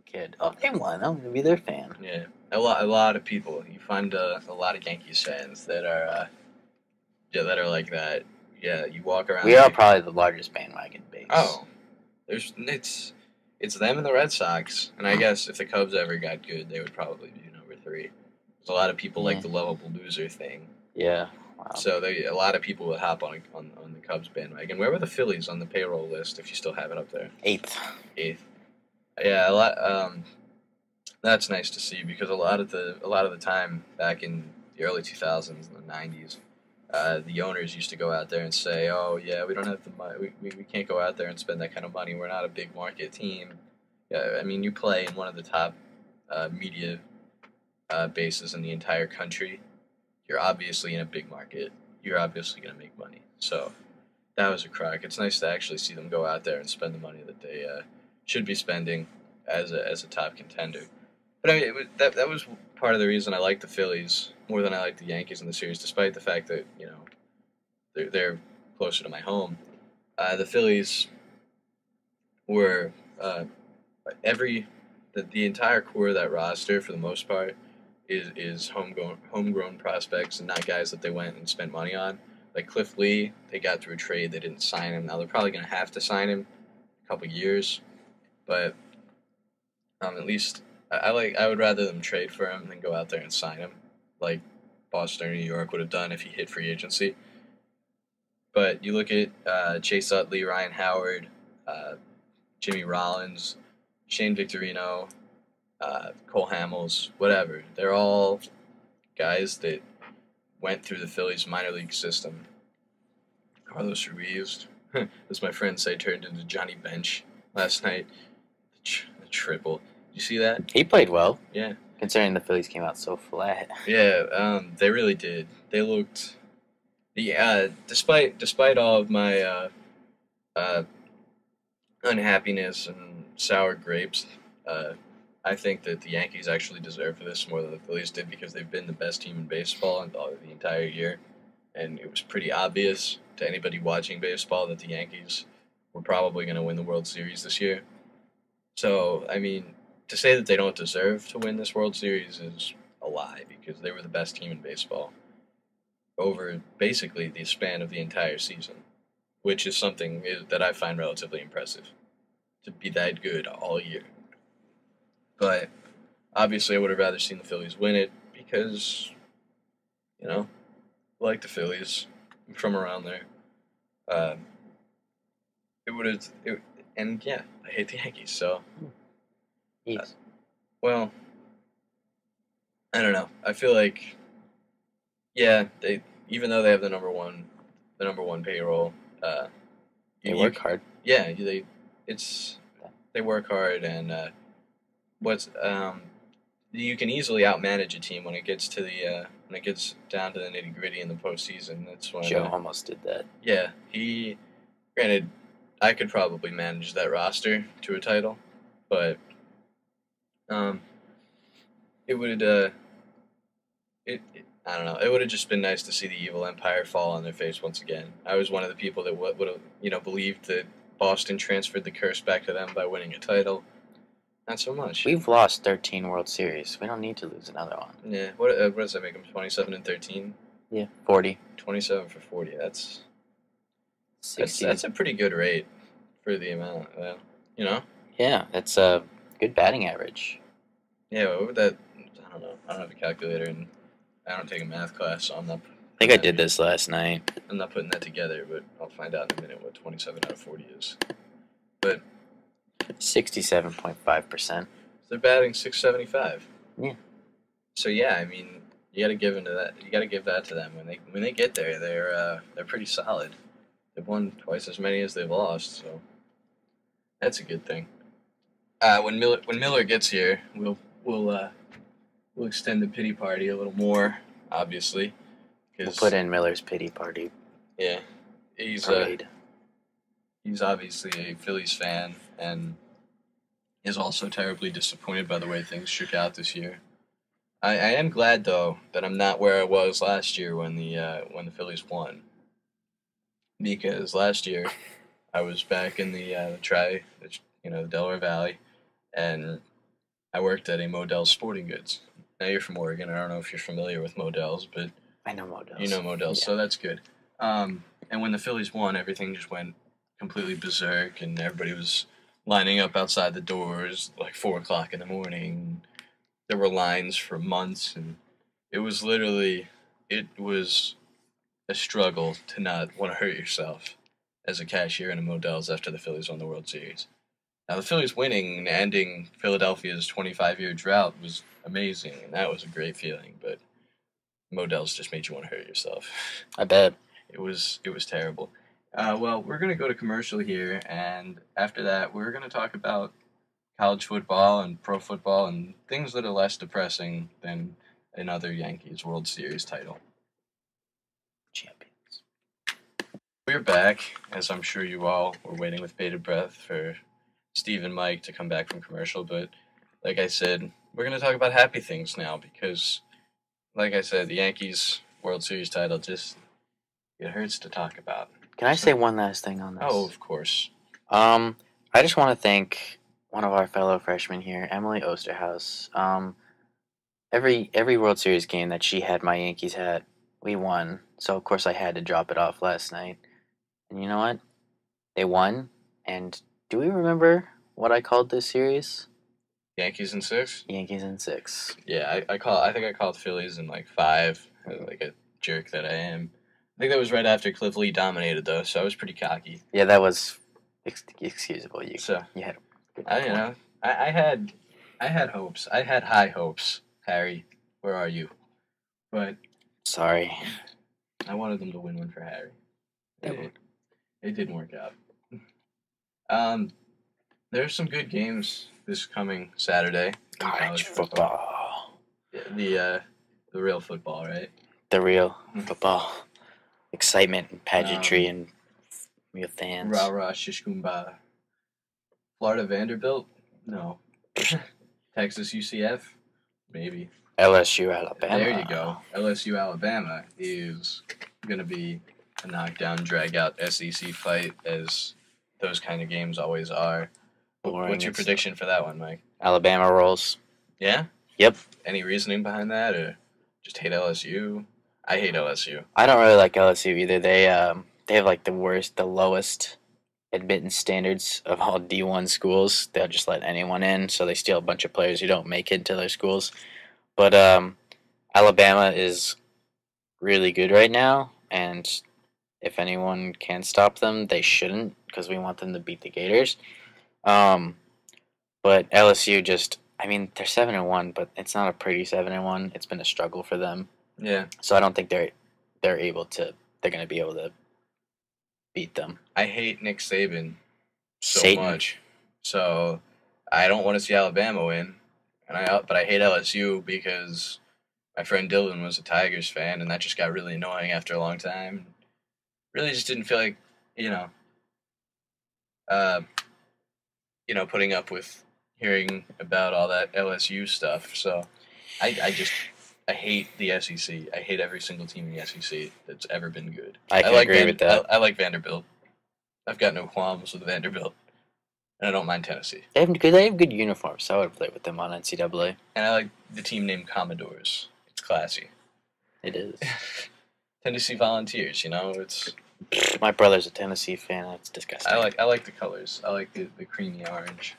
kid. Oh, they won. I'm gonna be their fan. Yeah, a lot of people. You find a lot of Yankees fans that are yeah, that are like that. Yeah, you walk around. We are probably the largest bandwagon base. Oh, there's it's them and the Red Sox, and I guess if the Cubs ever got good, they would probably be number three. There's a lot of people like the lovable loser thing. Yeah. Wow. So a lot of people would hop on the Cubs bandwagon. Where were the Phillies on the payroll list? If you still have it up there. Eighth. Yeah, a lot. That's nice to see because a lot of the time back in the early 2000s and the 90s, the owners used to go out there and say, "Oh yeah, we don't have the money. We can't go out there and spend that kind of money. We're not a big market team." Yeah, I mean, you play in one of the top media bases in the entire country. You're obviously in a big market. You're obviously going to make money. So that was a crock. It's nice to actually see them go out there and spend the money that they should be spending as a top contender. But I mean, that was part of the reason I like the Phillies more than I like the Yankees in the series, despite the fact that they're closer to my home. The Phillies were the entire core of that roster for the most part is homegrown prospects and not guys that they went and spent money on. Like Cliff Lee, they got through a trade. They didn't sign him. Now they're probably going to have to sign him a couple years, but at least I would rather them trade for him than go out there and sign him, like Boston or New York would have done if he hit free agency. But you look at Chase Utley, Ryan Howard, Jimmy Rollins, Shane Victorino, Cole Hamels, whatever. They're all guys that went through the Phillies minor league system. Carlos Ruiz, as my friends say, turned into Johnny Bench last night. The triple. Did you see that? He played well. Yeah. Considering the Phillies came out so flat. Yeah, they really did. They looked. Despite all of my unhappiness and sour grapes, I think that the Yankees actually deserve this more than the Phillies did because they've been the best team in baseball in the entire year, and it was pretty obvious to anybody watching baseball that the Yankees were probably going to win the World Series this year. So, I mean, to say that they don't deserve to win this World Series is a lie because they were the best team in baseball over basically the span of the entire season, which is something that I find relatively impressive to be that good all year. But obviously, I would have rather seen the Phillies win it because, I like the Phillies. I'm from around there. It would have, and yeah, I hate the Yankees. So, Yes. Well, I don't know. I feel like, yeah, they even though they have the number one payroll, they work hard. Yeah, they work hard and you can easily outmanage a team when it gets down to the nitty gritty in the postseason. That's when Joe almost did that. Yeah, granted, I could probably manage that roster to a title, but it would I don't know. It would have just been nice to see the evil empire fall on their face once again. I was one of the people that would have believed that Boston transferred the curse back to them by winning a title. Not so much. We've lost 13 World Series. We don't need to lose another one. Yeah. What does that make them? 27 and 13. Yeah. 40. 27 for 40. That's 60. That's a pretty good rate for the amount. Yeah, that's a good batting average. Yeah. What would that? I don't know. I don't have a calculator and I don't take a math class, so I'm not. I think I did this last night. I'm not putting that together, but I'll find out in a minute what 27 out of 40 is. But 67.5%. They're batting .675. Yeah. So yeah, I mean, you got to give into that. You got to give that to them when they get there. They're pretty solid. They've won twice as many as they've lost, so that's a good thing. When Miller gets here, we'll extend the pity party a little more, obviously. We'll put in Miller's pity party. Yeah, he's obviously a Phillies fan and is also terribly disappointed by the way things shook out this year. I am glad though that I'm not where I was last year when the Phillies won, because last year I was back in the Delaware Valley, and I worked at a Modell's Sporting Goods. Now you're from Oregon. I don't know if you're familiar with Modell's, but I know Models. you know Modell's, Yeah. so that's good. And when the Phillies won, everything just went completely berserk, and everybody was lining up outside the doors like 4 o'clock in the morning. There were lines for months, and it was a struggle to not want to hurt yourself as a cashier in a Modell's after the Phillies won the World Series. Now, the Phillies winning and ending Philadelphia's 25-year drought was amazing, and that was a great feeling, but Modell's just made you want to hurt yourself. I bet. It was terrible. Well, we're going to go to commercial here, and after that, we're going to talk about college football and pro football and things that are less depressing than another Yankees World Series title. Champions. We're back, as I'm sure you all were waiting with bated breath for Steve and Mike to come back from commercial, but like I said, we're going to talk about happy things now because, like I said, the Yankees World Series title just, it hurts to talk about. Can I say one last thing on this? Oh, of course. I just want to thank one of our fellow freshmen here, Emily Osterhaus. Every World Series game that she had my Yankees hat, we won. So of course I had to drop it off last night. And you know what? They won. And do we remember what I called this series? Yankees in 6? Yankees in 6. Yeah, I think I called Phillies in like 5, like a jerk that I am. I think that was right after Cliff Lee dominated though, so I was pretty cocky. Yeah, that was excusable. You had a good point. I had hopes. I had high hopes, Harry. Where are you? But Sorry. I wanted them to win one for Harry. It Didn't work out. There's some good games this coming Saturday. in College football. The real football, right? The real football. Excitement and pageantry and real fans. Rah rah shish kumbah. Florida Vanderbilt? No. Texas UCF? Maybe. LSU Alabama. There you go. LSU Alabama is going to be a knockdown, drag out SEC fight, as those kind of games always are. Boring What's your and prediction for that one, Mike? Alabama rolls. Yeah? Yep. Any reasoning behind that, or just hate LSU? I hate LSU. I don't really like LSU either. They have like the lowest admittance standards of all D1 schools. They'll just let anyone in, so they steal a bunch of players who don't make it into their schools. But Alabama is really good right now, and if anyone can stop them, they shouldn't, because we want them to beat the Gators. But LSU just, I mean, they're 7-1, but it's not a pretty 7-1. It's been a struggle for them. Yeah. So I don't think they're going to be able to beat them. I hate Nick Saban so Satan. much. So I don't want to see Alabama win, but I hate LSU because my friend Dylan was a Tigers fan, and that just got really annoying after a long time. Really just didn't feel like, putting up with hearing about all that LSU stuff. So I hate the SEC. I hate every single team in the SEC that's ever been good. I can agree with that. I like Vanderbilt. I've got no qualms with Vanderbilt. And I don't mind Tennessee. They have good uniforms, so I would play with them on NCAA. And I like the team named Commodores. It's classy. It is. Tennessee Volunteers, it's... My brother's a Tennessee fan. That's disgusting. I like the colors. I like the creamy orange.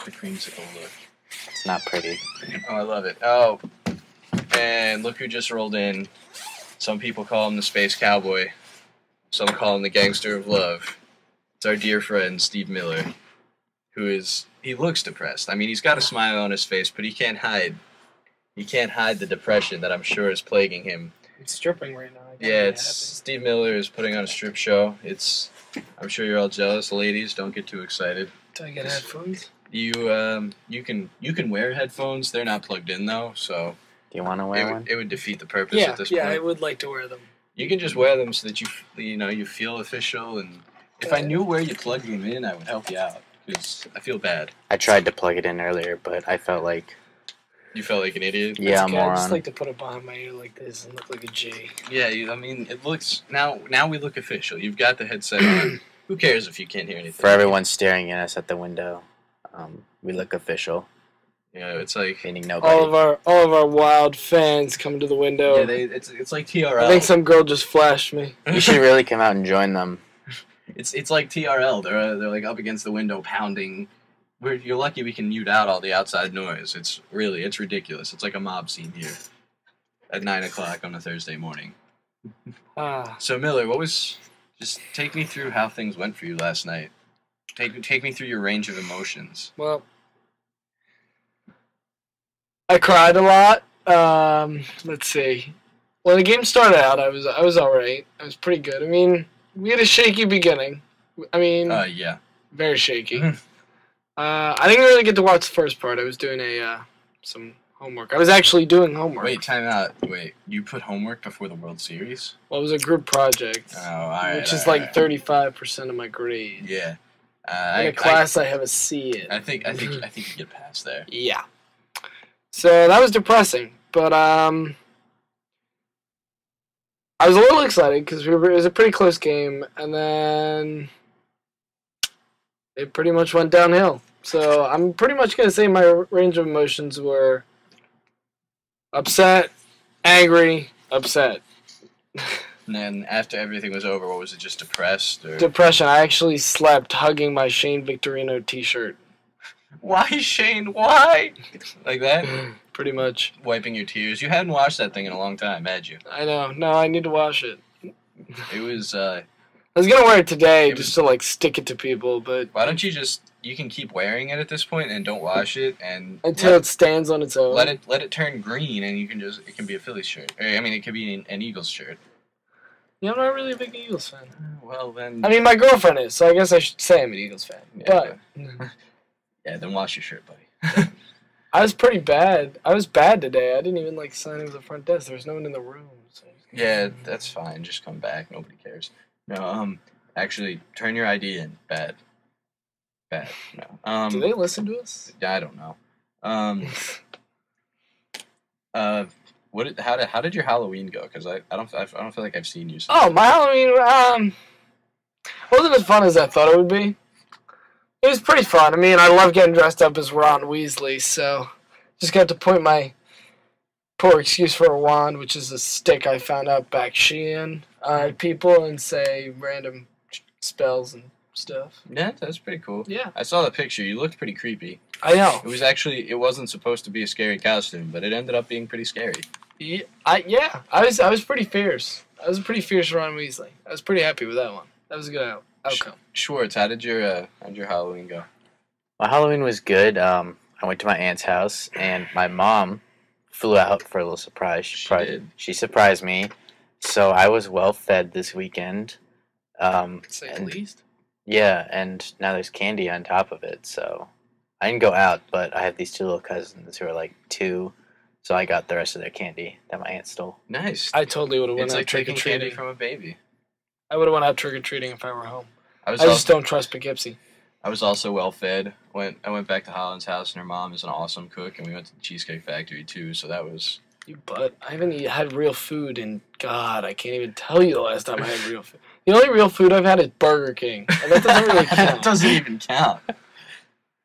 The creamsicle look. It's not pretty. Oh, I love it. Oh, and look who just rolled in. Some people call him the Space Cowboy. Some call him the Gangster of Love. It's our dear friend, Steve Miller, he looks depressed. I mean, he's got a smile on his face, but he can't hide the depression that I'm sure is plaguing him. It's stripping right now. Steve Miller is putting on a strip show. I'm sure you're all jealous. Ladies, don't get too excited. Do I get headphones? You can wear headphones. They're not plugged in though, so Do you want to wear one? It would defeat the purpose at this point. Yeah, I would like to wear them. You can just wear them so that you feel official. And if I knew where you plugged them in, I would help you out because I feel bad. I tried to plug it in earlier, but I felt like... You felt like an idiot? Yeah, I moron. just like to put it behind my ear like this and look like a J. Yeah, it looks... Now we look official. You've got the headset on. Who cares if you can't hear anything? For everyone staring at us at the window, we look official. It's like meaning nobody. All of our wild fans come to the window. yeah, it's like TRL. I think some girl just flashed me. You should really come out and join them. It's like TRL. They're like up against the window pounding. You're lucky we can mute out all the outside noise. It's ridiculous. It's like a mob scene here at 9:00 on a Thursday morning. So Miller, just take me through how things went for you last night. Take me through your range of emotions. Well, I cried a lot. Let's see. When the game started out, I was all right. I was pretty good. I mean, we had a shaky beginning. I mean, Yeah. very shaky. Mhm. I didn't really get to watch the first part. I was doing some homework. I was actually doing homework. Wait, time out. Wait, you put homework before the World Series? Well, it was a group project, Oh, all right. which is all like right. 35% of my grade. Yeah. In a class, I have a C in. I think you get past there. Yeah. So that was depressing, but I was a little excited because it was a pretty close game, and then it pretty much went downhill. So I'm pretty much gonna say my range of emotions were upset, angry, upset. And then after everything was over, what was it? Just depressed? Or Depression. I actually slept hugging my Shane Victorino T-shirt. why, Shane? Why? Like that? Pretty much. Wiping your tears. You hadn't watched that thing in a long time, had you? I know. No, I need to wash it. It was. I was gonna wear it today It was- just to like stick it to people, but Why don't you just? You can keep wearing it at this point and don't wash it and until it stands on its own. let it turn green and you can just it can be a Phillies shirt. Or, I mean, it could be an Eagles shirt. Yeah, I'm not really a big Eagles fan. Well then. I mean, my girlfriend is, so I guess I should say I'm an Eagles fan. Yeah, But yeah, then wash your shirt, buddy. I was pretty bad. I was bad today. I didn't even like sign into the front desk. There was no one in the room. So. Yeah, that's fine. Just come back. Nobody cares. No, actually, turn your ID in. Bad. No. Do they listen to us? I don't know. How did your Halloween go? Because I don't feel like I've seen you. Since. Oh, my Halloween wasn't as fun as I thought it would be. It was pretty fun. I mean, I love getting dressed up as Ron Weasley, so just got to point my poor excuse for a wand, which is a stick I found out back Shein, at people and say random spells and stuff. Yeah, that's pretty cool. Yeah, I saw the picture. You looked pretty creepy. I know. It wasn't supposed to be a scary costume, but it ended up being pretty scary. Yeah, I was pretty fierce. I was a pretty fierce Ron Weasley. I was pretty happy with that one. That was a good outcome. Schwartz, how'd your Halloween go? My Halloween was good. I went to my aunt's house, and my mom flew out for a little surprise. She surprised me, so I was well fed this weekend. Say at least. Yeah, and now there's candy on top of it, so I didn't go out, but I have these two little cousins who are like 2, so I got the rest of their candy that my aunt stole. Nice. I totally would have went It's out like trick or taking candy treating. from a baby. I would have went out trick or treating if I were home. I I just don't trust Poughkeepsie. was also well fed. I went back to Holland's house, and her mom is an awesome cook, and we went to the Cheesecake Factory too. So that was. You butt. I haven't had real food in God. I can't even tell you the last time I had real food. The only real food I've had is Burger King, and that doesn't really count. That doesn't even count.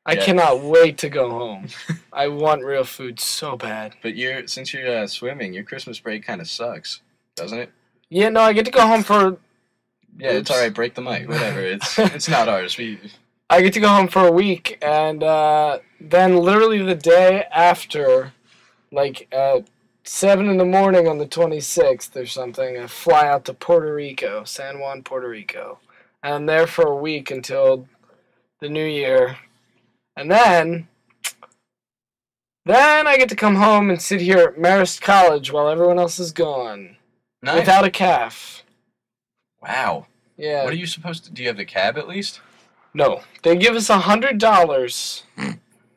I Yeah. cannot wait to go home. I want real food so bad. But since you're swimming, your Christmas break kind of sucks, doesn't it? Yeah, no, I get to go home for. Yeah, it's Oops. all right. Break the mic. Whatever. It's not ours. I get to go home for a week, and then literally the day after, like at 7 in the morning on the 26th or something, I fly out to Puerto Rico, San Juan, Puerto Rico. And I'm there for a week until the new year. And then I get to come home and sit here at Marist College while everyone else is gone. Nice. Without a calf. Wow. Yeah. What are you supposed to? Do you have the cab at least? No. They give us $100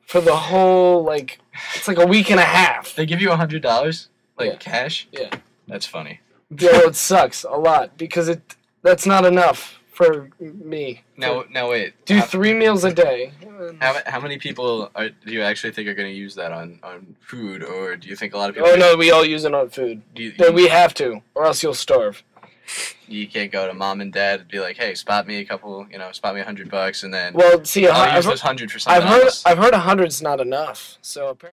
for the whole, like, it's like a week and a half. They give you $100, like Yeah. cash. Yeah. That's funny. Yeah, it sucks a lot because that's not enough for me. Now wait. Do 3 meals a day. How many people do you actually think are going to use that on food, or do you think a lot of people? Oh no, we all use it on food. Do you, Then we have to, or else you'll starve. You can't go to mom and dad and be like, hey, spot me $100, and then Well, see, I'll use this 100 for something else. I've heard 100's not enough. So apparently.